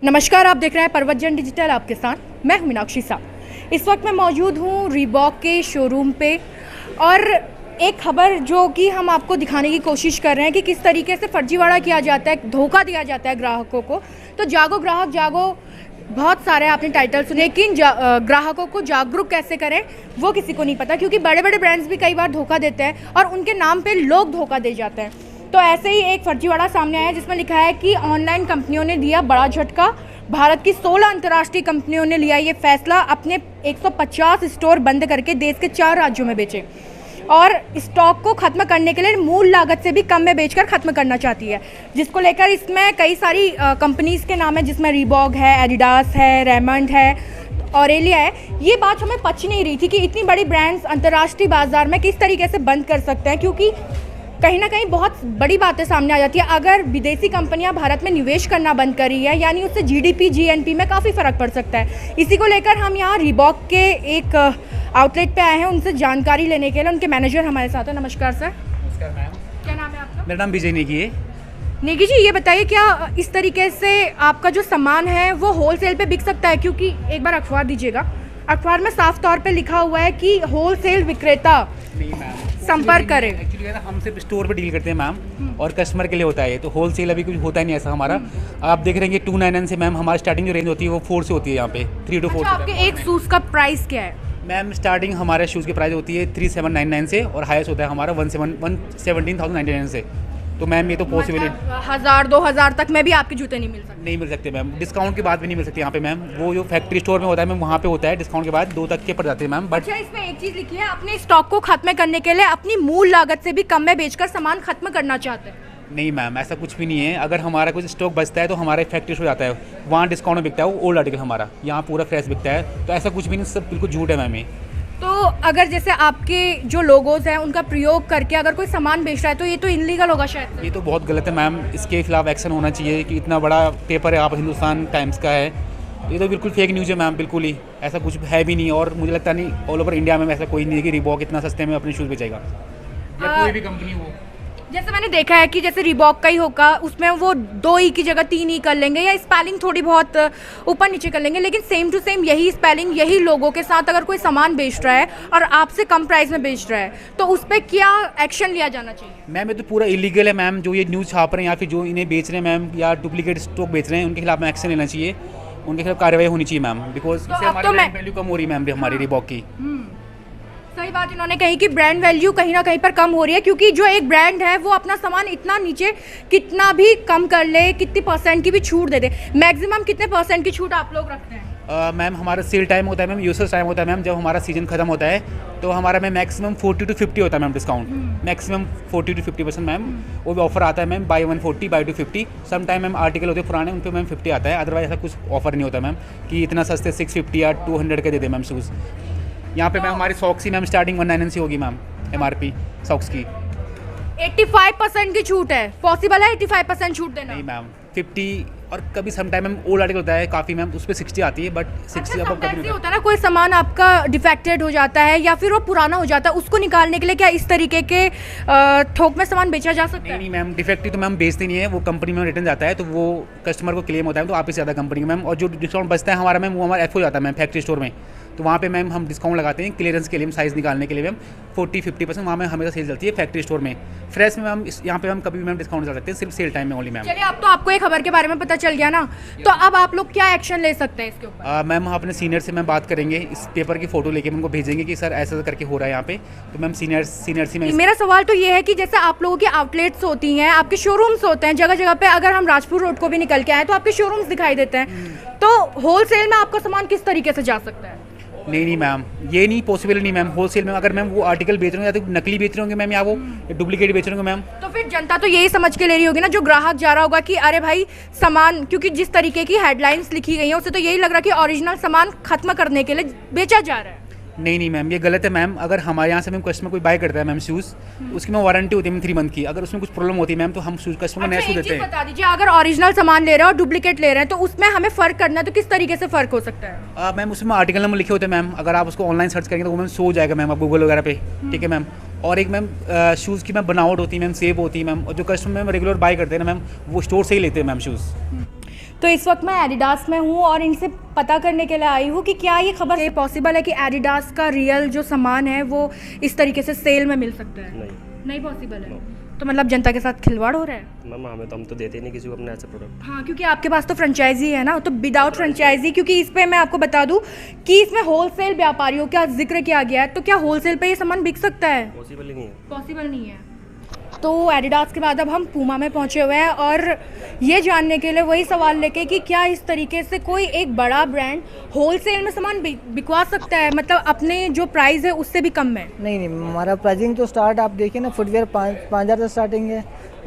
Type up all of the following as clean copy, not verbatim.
नमस्कार, आप देख रहे हैं परवतजन डिजिटल, आपके साथ मैं हूं मीनाक्षी साहब। इस वक्त मैं मौजूद हूं रीबॉक के शोरूम पे और एक खबर जो कि हम आपको दिखाने की कोशिश कर रहे हैं कि किस तरीके से फर्जीवाड़ा किया जाता है, धोखा दिया जाता है ग्राहकों को। तो जागो ग्राहक जागो, बहुत सारे आपने टाइटल सुने, लेकिन ग्राहकों को जागरूक कैसे करें वो किसी को नहीं पता, क्योंकि बड़े बड़े ब्रांड्स भी कई बार धोखा देते हैं और उनके नाम पे लोग धोखा दे जाते हैं। तो ऐसे ही एक फर्जीवाड़ा सामने आया जिसमें लिखा है कि ऑनलाइन कंपनियों ने दिया बड़ा झटका। भारत की 16 अंतर्राष्ट्रीय कंपनियों ने लिया ये फैसला, अपने 150 स्टोर बंद करके देश के 4 राज्यों में बेचे और स्टॉक को खत्म करने के लिए मूल लागत से भी कम में बेचकर खत्म करना चाहती है, जिसको लेकर इसमें कई सारी कंपनीज के नाम है, जिसमें रीबॉक है, एडिडास है, रेमंड है, ऑरेलिया है। ये बात हमें पच नहीं रही थी कि इतनी बड़ी ब्रांड्स अंतर्राष्ट्रीय बाजार में किस तरीके से बंद कर सकते हैं, क्योंकि कहीं ना कहीं बहुत बड़ी बातें सामने आ जाती है। अगर विदेशी कंपनियां भारत में निवेश करना बंद कर रही है, यानी उससे जीडीपी जीएनपी में काफ़ी फ़र्क पड़ सकता है। इसी को लेकर हम यहाँ रीबॉक के एक आउटलेट पे आए हैं, उनसे जानकारी लेने के लिए। उनके मैनेजर हमारे साथ हैं। नमस्कार सर। नमस्कार मैम। क्या नाम है आपका? मेरा नाम विजय नेगी है। नेगी जी, ये बताइए क्या इस तरीके से आपका जो सामान है वो होलसेल पे बिक सकता है? क्योंकि एक बार अखबार दीजिएगा, अखबार में साफ तौर पे लिखा हुआ है कि होलसेल विक्रेता संपर्क करें। एक्चुअली हम सिर्फ स्टोर पे डील करते हैं मैम, और कस्टमर के लिए होता है ये, तो होलसेल अभी कुछ होता ही नहीं ऐसा हमारा। आप देख रहे हैं कि 299 से मैम हमारी स्टार्टिंग जो रेंज होती है वो 4 से होती है यहाँ पे, 3 to 4। अच्छा, आपके एक शूज़ का प्राइस क्या है? मैम स्टार्टिंग हमारे शूज़ की प्राइस होती है 3799 से, और हाईएस्ट होता है हमारा 117,099 से। तो मैम ये तो पॉसिबल है, 1000-2000 तक में भी आपके जूते नहीं मिल सकते मैम। डिस्काउंट की बात भी नहीं मिल सकती यहाँ पे मैम। वो जो फैक्ट्री स्टोर में होता है मैम, वहाँ पे होता है डिस्काउंट के बाद 2 तक के पड़ जाते हैं मैम। बट अच्छा, इसमें एक चीज़ लिखी है, अपने स्टॉक को खत्म करने के लिए अपनी मूल लागत से भी कम में बेचकर सामान खत्म करना चाहते हैं। नहीं मैम, ऐसा कुछ भी नहीं है। अगर हमारा कुछ स्टॉक बचता है तो हमारे फैक्ट्री हो जाता है, वहाँ डिस्काउंट में बिकता है वो ओल्ड आर्टिकल हमारा, यहाँ पूरा फ्रेश बिकता है। तो ऐसा कुछ भी नहीं, सब बिल्कुल झूठ है मैम ये। तो अगर जैसे आपके जो लोगोज हैं उनका प्रयोग करके अगर कोई सामान बेच रहा है तो ये तो इनलीगल होगा शायद। ये तो बहुत गलत है मैम, इसके खिलाफ एक्शन होना चाहिए कि इतना बड़ा पेपर है, आप हिंदुस्तान टाइम्स का है, ये तो बिल्कुल फेक न्यूज़ है मैम, बिल्कुल ही ऐसा कुछ है भी नहीं। और मुझे लगता नहीं ऑल ओवर इंडिया में ऐसा कोई नहीं है कि रीबॉक इतना सस्ते में अपने शूज़ बेचेगा, या कोई भी कंपनी हो। जैसे मैंने देखा है कि जैसे रीबॉक का ही होगा, उसमें वो 2 ई की जगह 3 ई कर लेंगे, या स्पेलिंग थोड़ी बहुत ऊपर नीचे कर लेंगे, लेकिन सेम टू सेम यही स्पेलिंग यही लोगों के साथ अगर कोई सामान बेच रहा है और आपसे कम प्राइस में बेच रहा है तो उस पर क्या एक्शन लिया जाना चाहिए? मैम ये तो पूरा इलीगल है मैम, जो ये न्यूज़ छाप रहे हैं या फिर जो इन्हें बेच रहे हैं मैम, या डुप्लीकेट स्टॉक बेच रहे हैं, उनके खिलाफ में एक्शन लेना चाहिए, उनके खिलाफ कार्रवाई होनी चाहिए मैम। बिकॉज इससे हमारी ब्रांड वैल्यू कम हो रही है मैम, हमारी रीबॉक की। सही बात इन्होंने कही कि ब्रांड वैल्यू कहीं ना कहीं पर कम हो रही है, क्योंकि जो एक ब्रांड है वो अपना सामान इतना नीचे कितना भी कम कर ले, कितनी % की भी छूट दे दे, मैक्सिमम कितने % की छूट आप लोग रखते हैं? मैम हमारा सेल टाइम होता है मैम, यूजर्स टाइम होता है मैम, जब हमारा सीजन खत्म होता है तो हमारा मैम मैक्सिमम 40 to 50 होता है ma'am discount, maximum 40 to 50% ma'am. वो भी ऑफर आता है ma'am, buy 140 buy 250। Some time ma'am article होते हैं पुराने, उन पर मैम 50 आता है, अदरवाइज ऐसा कुछ ऑफर नहीं होता मैम कि इतना सस्ते 650 या 200 के दे दे मैम शूज़। यहाँ पे मैम हमारी सॉक्स की मैम स्टार्टिंग 199 से होगी मैम, MRP सॉक्स की। 85% की छूट है, पॉसिबल है 85% छूट देना? नहीं मैम, 50, और कभी some time ma'am old article होता है काफ़ी मैम, उस पर 60 आती है, बट 60 अब कभी नहीं होता है ना, कोई सामान आपका डिफेक्टेड हो जाता है या फिर वो पुराना हो जाता है, उसको निकालने के लिए क्या इस तरीके के थोक में सामान बेचा जा सकता है? नहीं मैम, डिफेक्टिव तो मैम बेचते नहीं है, वो कंपनी में रिटर्न जाता है तो वो कस्टमर को क्लेम होता है, तो आप ही ज़्यादा कंपनी मैम। और जो डिस्काउंट बचता है हमारा मैम, वो हमारा एफ हो जाता है मैम फैक्ट्री स्टोर में, तो वहाँ पे मैम हम डिस्काउंट लगाते हैं क्लियरेंस के लिए, साइज़ निकालने के लिए मैम 40-50% वहाँ में हमेशा सेल चलती है फैक्ट्री स्टोर में। फ्रेश में मैम यहाँ पे हम कभी भी मैम डिस्काउंट चला सकते हैं, सिर्फ सेल टाइम में ओनली मैम। चलिए, अब तो आपको एक खबर के बारे में पता चल गया ना, तो अब आप लोग क्या एक्शन ले सकते हैं इसके ऊपर? मैम हम अपने सीनियर से मैम बात करेंगे, इस पेपर की फ़ोटो लेके उनको भेजेंगे कि सर ऐसा करके हो रहा है यहाँ पे, तो मैम सीनियर से मैं। मेरा सवाल तो ये है कि जैसे आप लोगों की आउटलेट्स होती हैं, आपके शोरूम्स होते हैं जगह जगह पे, अगर हम राजपुर रोड को भी निकल के आए तो आपके शोरूम्स दिखाई देते हैं, तो होलसेल में आपका सामान किस तरीके से जा सकता है? नहीं मैम, ये नहीं पॉसिबल नहीं मैम। होलसेल में अगर मैम वो आर्टिकल बेच रहे होंगे, या तो नकली बेच रहे होंगे मैम, या वो डुप्लीकेट बेच रहे होंगे मैम, तो फिर जनता तो यही समझ के ले रही होगी ना, जो ग्राहक जा रहा होगा कि अरे भाई सामान, क्योंकि जिस तरीके की हेडलाइंस लिखी गई हैं उससे तो यही लग रहा है कि ओरिजिनल सामान खत्म करने के लिए बेचा जा रहा है। नहीं मैम, ये गलत है मैम। अगर हमारे यहाँ से मैम कस्टमर कोई बाय करता है मैम शूज़, उसकी में वारंटी होती है मैम 3 मंथ की, अगर उसमें कुछ प्रॉब्लम होती है मैम तो हम शूज़ कस्टमर को नया शूज़ देते हैं। बता दीजिए, अगर ओरिजिनल सामान ले रहे हैं और डुप्लीकेट ले रहे हैं तो उसमें हमें फ़र्क करना है, तो किस तरीके से फ़र्क हो सकता है? मैम उसमें आर्टिकल नंबर लिखे होते हैं मैम, अगर आप उसको ऑनलाइन सर्च करेंगे तो वो मैम शो हो जाएगा मैम, आप गूगल वगैरह पे, ठीक है मैम। और एक मैम शूज़ की मैम बनावट होती है मैम, सेब होती है मैम, और जो कस्टमर मैम रेगुलर बाय करते हैं ना मैम, वो स्टोर से ही लेते हैं मैम शूज़। तो इस वक्त मैं एडिडास में हूँ और इनसे पता करने के लिए आई हूँ कि क्या ये खबर पॉसिबल है कि एडिडास का रियल जो सामान है वो इस तरीके से सेल में मिल सकता है? नहीं पॉसिबल है। तो मतलब जनता के साथ खिलवाड़ हो रहा है? मैम हमें तो हम तो देते ही नहीं किसी को अपने ऐसे प्रोडक्ट। हाँ, क्योंकि आपके पास तो फ्रेंचाइजी है ना, तो विदाउट फ्रेंचाइजी, क्योंकि इस पे मैं आपको बता दूं कि इसमें होलसेल व्यापारियों का जिक्र किया गया है, तो क्या होलसेल पे ये सामान बिक सकता है? पॉसिबल ही नहीं है। पॉसिबल नहीं है। तो एडिडास के बाद अब हम पूमा में पहुंचे हुए हैं और ये जानने के लिए वही सवाल लेके कि क्या इस तरीके से कोई एक बड़ा ब्रांड होलसेल में सामान बिकवा सकता है, मतलब अपने जो प्राइस है उससे भी कम में? नहीं, हमारा प्राइसिंग तो स्टार्ट आप देखिए ना, फुटवेयर 5,000 से स्टार्टिंग है,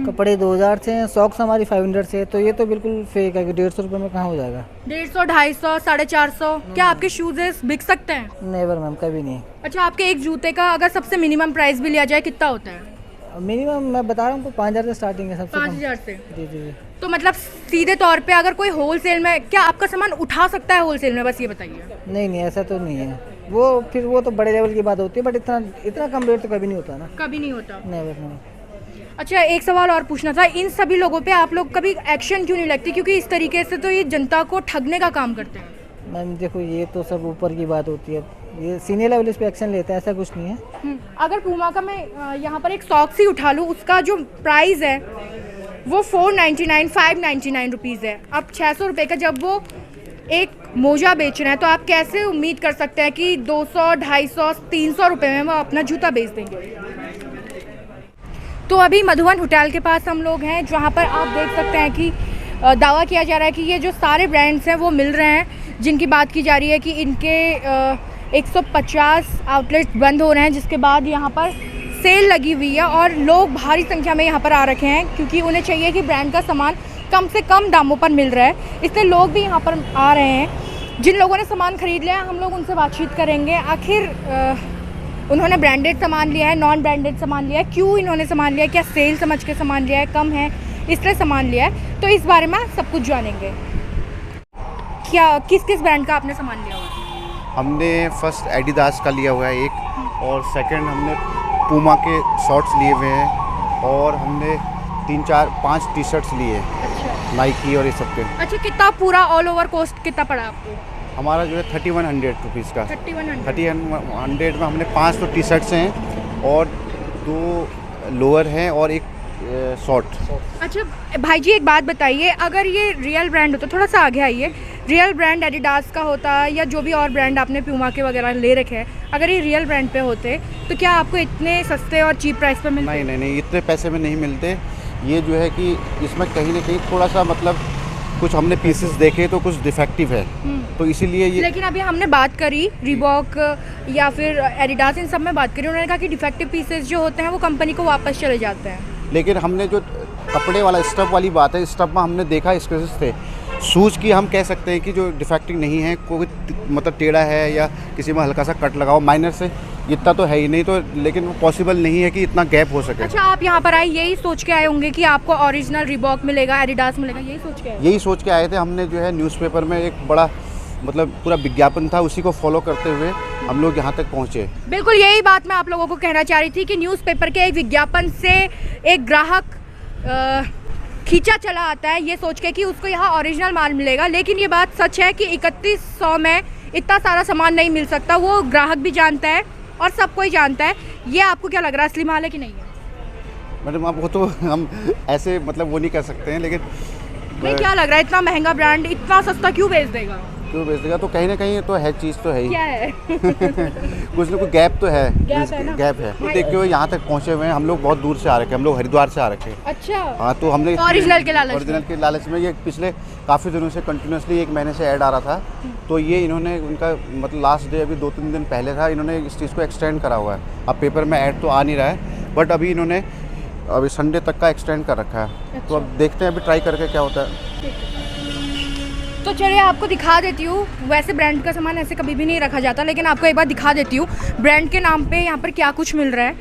कपड़े 2,000 से हैं, सॉक्स हमारी 500 से है, तो ये तो बिल्कुल फेक है कि 150 रुपये में कहाँ हो जाएगा? 150, 250, 450? क्या आपके शूज़ बिक सकते हैं? नेवर मैम, कभी नहीं। अच्छा, आपके एक जूते का अगर सबसे मिनिमम प्राइस भी लिया जाए कितना होता है? मिनिमम मैं बता रहा हूँ 5,000 से स्टार्टिंग है सबसे 5,000 से? जी। तो मतलब सीधे तौर पे अगर कोई होलसेल में, क्या आपका सामान उठा सकता है होलसेल में, बस ये बताइए। नहीं, ऐसा तो नहीं है, वो तो बड़े लेवल की बात होती है, बट इतना कम रेट तो कभी नहीं होता ना। कभी नहीं होता? नेवर। अच्छा, एक सवाल और पूछना था, इन सभी लोगों पे आप लोग कभी एक्शन क्यों नहीं लगती, क्योंकि इस तरीके से तो ये जनता को ठगने का काम करते हैं। मैम देखो, ये तो सब ऊपर की बात होती है, ये सीनियर लेवल इस पे एक्शन लेते हैं, ऐसा कुछ नहीं है। अगर पूमा का मैं यहाँ पर एक सॉक्स ही उठा लूँ, उसका जो प्राइस है वो 499, 599 रुपीज़ है। अब 600 रुपये का जब वो एक मोजा बेच रहे हैं, तो आप कैसे उम्मीद कर सकते हैं कि 200, 250, 300 रुपये में वो अपना जूता बेच देंगे? तो अभी मधुवन होटल के पास हम लोग हैं, जहाँ पर आप देख सकते हैं कि दावा किया जा रहा है कि ये जो सारे ब्रांड्स हैं वो मिल रहे हैं, जिनकी बात की जा रही है कि इनके 150 आउटलेट बंद हो रहे हैं, जिसके बाद यहाँ पर सेल लगी हुई है और लोग भारी संख्या में यहाँ पर आ रखे हैं, क्योंकि उन्हें चाहिए कि ब्रांड का सामान कम से कम दामों पर मिल रहा है, इसलिए लोग भी यहाँ पर आ रहे हैं। जिन लोगों ने सामान खरीद लिया हम लोग उनसे बातचीत करेंगे, आखिर उन्होंने ब्रांडेड सामान लिया है, नॉन ब्रांडेड सामान लिया है, क्यों इन्होंने सामान लिया है, क्या सेल समझ के सामान लिया है, कम है इसलिए सामान लिया है, तो इस बारे में सब कुछ जानेंगे। क्या किस ब्रांड का आपने सामान लिया हुआ है? हमने फर्स्ट एडिडास का लिया हुआ है एक, और सेकंड हमने पूमा के शॉर्ट्स लिए हुए हैं, और हमने 3, 4, 5 टी शर्ट्स लिए हैं नाइकी और ये सब के। अच्छा, कितना पूरा ऑल ओवर कॉस्ट कितना पड़ा आपको? हमारा जो है 3100 रुपीज़ का। 3100 में हमने 5 तो टी शर्ट्स हैं और 2 लोअर हैं और एक शॉर्ट। अच्छा भाई जी, एक बात बताइए, अगर ये रियल ब्रांड होता, थोड़ा सा आगे आइए, रियल ब्रांड एडिडास का होता या जो भी और ब्रांड आपने प्यूमा के वगैरह ले रखे हैं, अगर ये रियल ब्रांड पे होते तो क्या आपको इतने सस्ते और चीप प्राइस पे मिलते? नहीं, इतने पैसे में नहीं मिलते। ये जो है कि इसमें कहीं ना कहीं थोड़ा सा मतलब कुछ हमने पीसेस देखे तो कुछ डिफेक्टिव है, तो इसीलिए ये। लेकिन अभी हमने बात करी रीबॉक या फिर एडिडास, इन सब में बात करी, उन्होंने कहा कि डिफेक्टिव पीसेस जो होते हैं वो कंपनी को वापस चले जाते हैं। लेकिन हमने जो कपड़े वाला स्टफ वाली बात है, स्टफ में हमने देखा स्क्रैचेस थे। शूज़ की हम कह सकते हैं कि जो डिफेक्टिव नहीं है, कोई मतलब टेढ़ा है या किसी में हल्का सा कट लगाओ माइनर से, इतना तो है ही नहीं, तो लेकिन वो पॉसिबल नहीं है कि इतना गैप हो सके। अच्छा, आप यहाँ पर आए यही सोच के आए होंगे कि आपको ओरिजिनल रीबॉक मिलेगा, एडिडास मिलेगा, यही सोच के आए थे। हमने जो है न्यूज़पेपर में एक बड़ा मतलब पूरा विज्ञापन था, उसी को फॉलो करते हुए हम लोग यहाँ तक पहुँचे। बिल्कुल यही बात मैं आप लोगों को कहना चाह रही थी कि न्यूज़पेपर के एक विज्ञापन से एक ग्राहक खींचा चला आता है ये सोच के कि उसको यहाँ ओरिजिनल माल मिलेगा, लेकिन ये बात सच है कि 3100 में इतना सारा सामान नहीं मिल सकता, वो ग्राहक भी जानता है और सब कोई जानता है। ये आपको क्या लग रहा है, असली माल है कि नहीं है? मैडम आप वो तो हम ऐसे मतलब वो नहीं कर सकते हैं, लेकिन नहीं, क्या लग रहा है इतना महंगा ब्रांड इतना सस्ता क्यों बेच देगा? तो कहीं ना कहीं तो है, चीज़ तो है ही। क्या है? कुछ ना कुछ गैप तो है, गैप है। तो देखिए यहाँ तक पहुँचे हुए हैं, हम लोग बहुत दूर से आ रखे हैं, हम लोग हरिद्वार से आ रखे हैं। अच्छा। हाँ, तो हमने ओरिजिनल के लालच में ये पिछले काफ़ी दिनों से कंटिन्यूसली 1 महीने से ऐड आ रहा था, तो ये इन्होंने उनका मतलब लास्ट डे अभी 2-3 दिन पहले था, इन्होंने इस चीज़ को एक्सटेंड करा हुआ है। अब पेपर में ऐड तो आ नहीं रहा है, बट अभी इन्होंने अभी संडे तक का एक्सटेंड कर रखा है। अच्छा। तो अब देखते हैं अभी ट्राई करके क्या होता है। तो चलिए आपको दिखा देती हूँ, वैसे ब्रांड का सामान ऐसे कभी भी नहीं रखा जाता, लेकिन आपको एक बार दिखा देती हूँ ब्रांड के नाम पे यहाँ पर क्या कुछ मिल रहा है।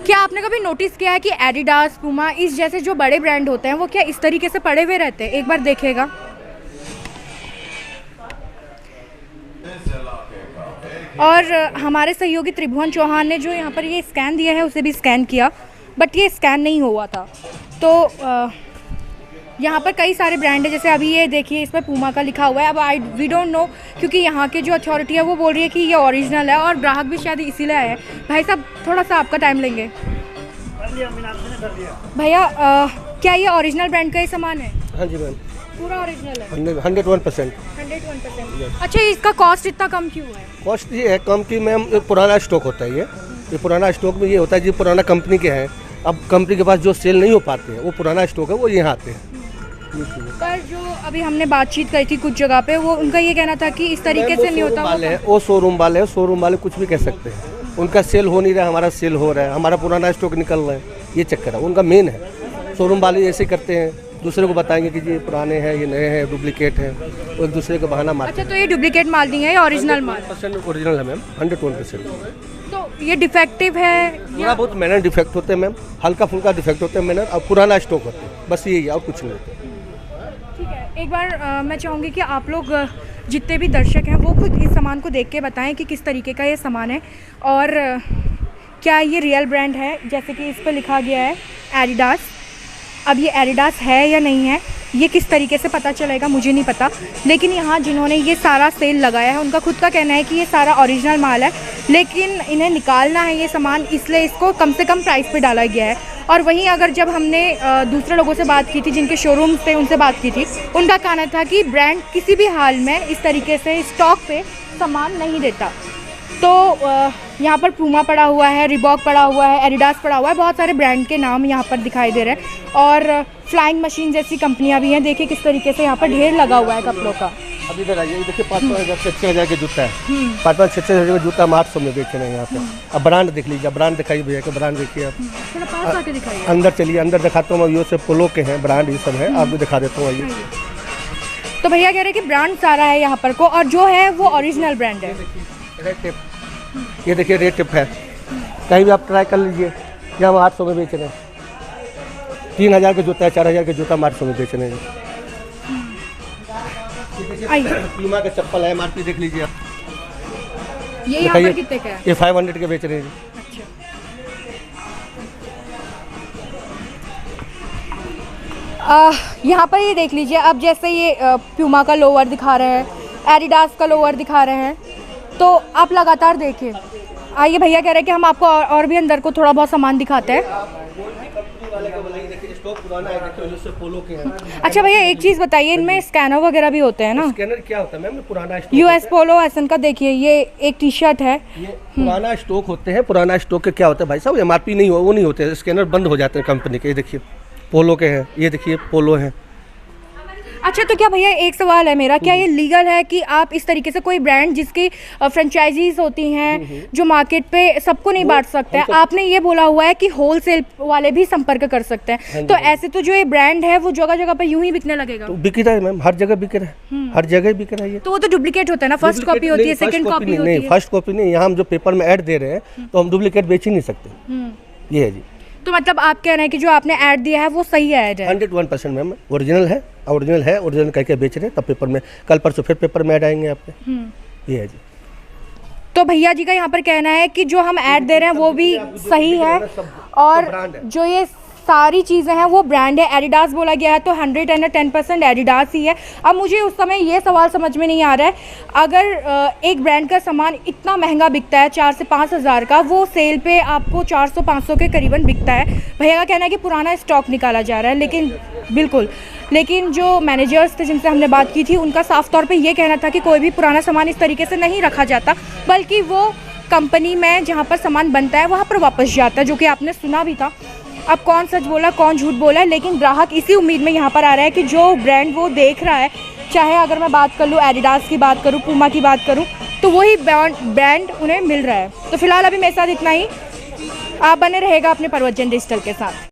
क्या आपने कभी नोटिस किया है कि एडिडास, पूमा, इस जैसे जो बड़े ब्रांड होते हैं वो क्या इस तरीके से पड़े हुए रहते हैं? एक बार देखिएगा। और हमारे सहयोगी त्रिभुवन चौहान ने जो यहाँ पर ये स्कैन दिया है उसे भी स्कैन किया, बट ये स्कैन नहीं हुआ था। तो यहाँ पर कई सारे ब्रांड है, जैसे अभी ये देखिए इस पर पूमा का लिखा हुआ है। अब वी डोंट नो, क्योंकि यहाँ के जो अथॉरिटी है वो बोल रही है कि ये ओरिजिनल है और ग्राहक भी शायद इसीलिए आए हैं। भाई साहब थोड़ा सा आपका टाइम लेंगे। भैया क्या ये ओरिजिनल ब्रांड का ही सामान है? हाँ जी मैम, पूरा ओरिजिनल है? 101%। 101%। अच्छा, इसका कॉस्ट इतना कम क्यों है? कॉस्ट ये है कम कि मैम पुराना स्टॉक होता है। ये पुराना स्टॉक में ये होता है जो पुराना कंपनी के हैं, अब कंपनी के पास जो सेल नहीं हो पाते हैं वो पुराना स्टॉक है वो यहाँ आते हैं। पर जो अभी हमने बातचीत करी थी कुछ जगह पे, वो उनका ये कहना था कि इस तरीके से नहीं होता। वो शोरूम वाले कुछ भी कह सकते हैं, उनका सेल हो नहीं रहा है, हमारा सेल हो रहा है, हमारा पुराना स्टॉक निकल रहा है, ये चक्कर है उनका मेन है। शोरूम वाले ऐसे करते हैं, दूसरे को बताएंगे कि ये पुराने हैं, ये नए हैं, डुप्लीकेट हैं, वो एक दूसरे का बहाना मारते हैं। अच्छा, तो ये डुप्लीकेट माल नहीं है, ये ओरिजिनल माल? 100% ओरिजिनल है मैम, 101%। तो ये डिफेक्टिव है? थोड़ा बहुत मैनर डिफेक्ट होते हैं मैम, हल्का फुल्का डिफेक्ट होते हैं मैनर, और पुराना स्टॉक होते हैं, बस यही है और कुछ नहीं होता। ठीक है, एक बार मैं चाहूँगी कि आप लोग जितने भी दर्शक हैं वो खुद इस सामान को देख के बताएं कि किस तरीके का ये सामान है और क्या ये रियल ब्रांड है। जैसे कि इस पर लिखा गया है एडिडास। अब ये एडिडास है या नहीं है, ये किस तरीके से पता चलेगा मुझे नहीं पता, लेकिन यहाँ जिन्होंने ये सारा सेल लगाया है उनका खुद का कहना है कि ये सारा ओरिजिनल माल है, लेकिन इन्हें निकालना है ये सामान, इसलिए इसको कम से कम प्राइस पे डाला गया है। और वहीं अगर जब हमने दूसरे लोगों से बात की थी, जिनके शोरूम थे उनसे बात की थी, उनका कहना था कि ब्रांड किसी भी हाल में इस तरीके से स्टॉक पे सामान नहीं देता। तो यहाँ पर पूमा पड़ा हुआ है, रिबॉक पड़ा हुआ है, एडिडास पड़ा हुआ है, बहुत सारे ब्रांड के नाम यहाँ पर दिखाई दे रहे हैं और फ्लाइंग मशीन जैसी कंपनियाँ भी हैं। देखिए किस तरीके से यहाँ पर ढेर लगा हुआ है कपड़ों का। अभी इधर आइए, देखिए 5-5 हज़ार से 6,000 के जूता है, 5-5-6 हज़ार का जूता हम 800 में बेच रहे हैं यहाँ पे। अब ब्रांड देख लीजिए, ब्रांड दिखाइए भैया का ब्रांड देखिए आप। थोड़ा पास आके दिखाइए। अंदर चलिए, अंदर दिखाता हूँ मैं, यो से पोलो के हैं ब्रांड, ये सब है, आपको दिखा देता हूँ। आइए, तो भैया कह रहे हैं कि ब्रांड सारा है यहाँ पर को, और जो है वो ओरिजिनल ब्रांड है। रेड टिप, ये देखिए रेड टिप है, कहीं भी आप ट्राई कर लीजिए। ये हम 800 में बेच रहे हैं, 3,000 का जूता है, 4,000 का जूता हम 800 में बेच रहे हैं। प्यूमा का चप्पल है, एमआरपी देख लीजिए आप। ये यहाँ पर कितने का है? ये 500 के बेच रहे हैं। यहाँ पर ये देख लीजिए, अब जैसे ये प्यूमा का लोअर दिखा रहे हैं, एडिडास का लोअर दिखा रहे हैं, तो आप लगातार देखिए। आइए, भैया कह रहे हैं कि हम आपको और भी अंदर को थोड़ा बहुत सामान दिखाते हैं। अच्छा भैया, एक चीज़ बताइए, इनमें स्कैनर वगैरह भी होते हैं ना? स्कैनर क्या होता है मैम? पुराना यूएस पोलो एसन का देखिए, ये एक टी शर्ट है, ये पुराना स्टॉक होते हैं। पुराना स्टॉक के क्या होता है भाई साहब, एमआरपी नहीं हो, वो नहीं होते, स्कैनर बंद हो जाते हैं कंपनी के। ये देखिए पोलो के हैं, ये देखिए पोलो हैं। अच्छा, तो क्या भैया एक सवाल है मेरा, क्या ये लीगल है कि आप इस तरीके से कोई ब्रांड जिसकी फ्रेंचाइजीज होती हैं जो मार्केट पे सबको नहीं बांट सकते हैं, आपने ये बोला हुआ है कि होलसेल वाले भी संपर्क कर सकते हैं, तो ऐसे तो जो ये ब्रांड है वो जगह जगह पे यूं ही बिकने लगेगा? तो बिक रहा है मैम, हर जगह बिक रहा है, हर जगह बिक रहा है ये। तो वो तो डुप्लीकेट होता है ना, फर्स्ट कॉपी होती है, सेकंड कॉपी होती है। नहीं, फर्स्ट कॉपी नहीं, यहाँ हम जो पेपर में ऐड दे रहे हैं तो हम डुप्लीकेट बेच ही नहीं सकते। ये है जी। तो मतलब आप कह रहे हैं कि जो आपने ऐड दिया है वो सही ऐड है? 101% मैम, ओरिजिनल है, ओरिजिनल कह के बेच रहे हैं, तब पेपर में कल परसों फिर पेपर में ऐड आएंगे आपके। ये है जी। तो भैया जी का यहाँ पर कहना है कि जो हम ऐड दे रहे हैं वो भी सही है और जो ये सारी चीज़ें हैं वो ब्रांड है। एडिडास बोला गया है तो 110% एडिडास ही है। अब मुझे उस समय ये सवाल समझ में नहीं आ रहा है, अगर एक ब्रांड का सामान इतना महंगा बिकता है 4 से 5 हज़ार का, वो सेल पे आपको 400-500 के करीबन बिकता है। भैया का कहना है कि पुराना स्टॉक निकाला जा रहा है, लेकिन जो मैनेजर्स थे जिनसे हमने बात की थी उनका साफ तौर पे ये कहना था कि कोई भी पुराना सामान इस तरीके से नहीं रखा जाता, बल्कि वो कंपनी में जहाँ पर सामान बनता है वहाँ पर वापस जाता है, जो कि आपने सुना भी था। अब कौन सच बोला कौन झूठ बोला है, लेकिन ग्राहक इसी उम्मीद में यहाँ पर आ रहा है कि जो ब्रांड वो देख रहा है, चाहे अगर मैं बात कर लूँ एडिडास की बात करूँ, पूमा की बात करूँ, तो वही ब्रांड उन्हें मिल रहा है। तो फिलहाल अभी मेरे साथ इतना ही। आप बने रहेगा अपने पर्वतजन डिजिटल के साथ।